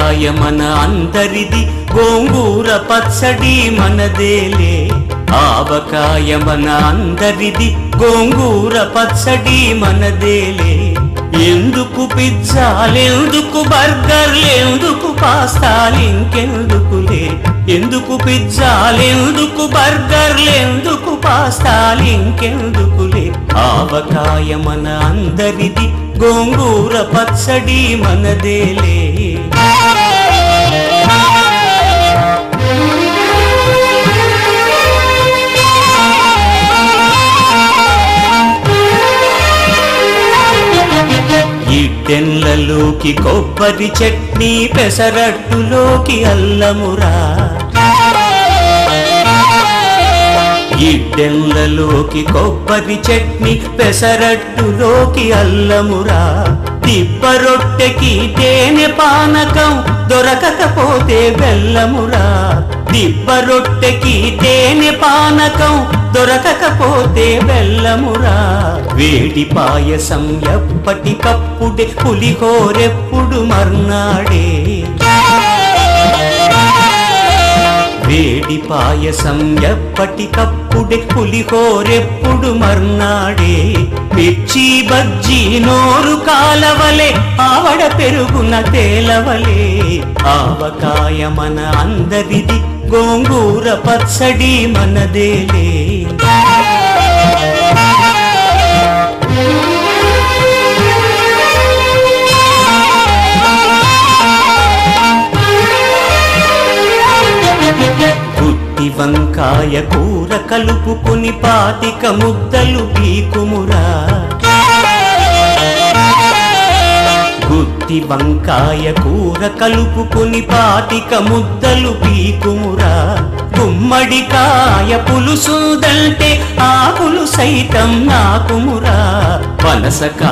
ఆవకాయ మన అందరిది, గోంగూర పచ్చడి మనదేలే. ఆవకాయ మన అందరిది, గోంగూర పచ్చడి మనదేలే. ఎందుకు పిజ్జాలెందుకు బర్గర్లెందుకు పాస్తాలింకెందుకులే. ఎందుకు పిజ్జాలెందుకు బర్గర్లెందుకు పాస్తాలింకెందుకులే. ఆవకాయ మన అందరిది, గోంగూర పచ్చడి మనదేలే. ఇడ్డెన్లలోకి కొబ్బరి చట్నీ, పెసరట్టులోకి అల్లమురా. ఇడ్డెన్లలోకి కొబ్బరి చట్నీ, పెసరట్టులోకి అల్లమురా. దిబ్బ రొట్టెకి తేనె పానకం, దొరకకపోతే బెల్లమురా. దిబ్బ రొట్టెకి తేనె పానకం, దొరకకపోతే బెల్లమురా. వేడి పాయసం ఎప్పటికప్పుడే, పులిహోరెప్పుడు మర్నాడే. వేడి పాయసం ఎప్పటికప్పుడే, పులిహోరెప్పుడు మర్నాడే. మిర్చి బజ్జీ నోరు కాలవలే, ఆవడ పెరుగున తేలవలే. ఆవకాయ మన అందరిది, గోంగూర పచ్చడి మనదేలే. గుత్తి వంకాయ కూర కలుపుకొని, 25 ముద్దలు పీకుమురా. గుత్తి వంకాయ కూర కలుపుకొని, 25 ముద్దలు పీకుమురా. గుమ్మడికాయ పులుసుదంటే, ఆకులు సైతం నాకుమురా. పనసకాయ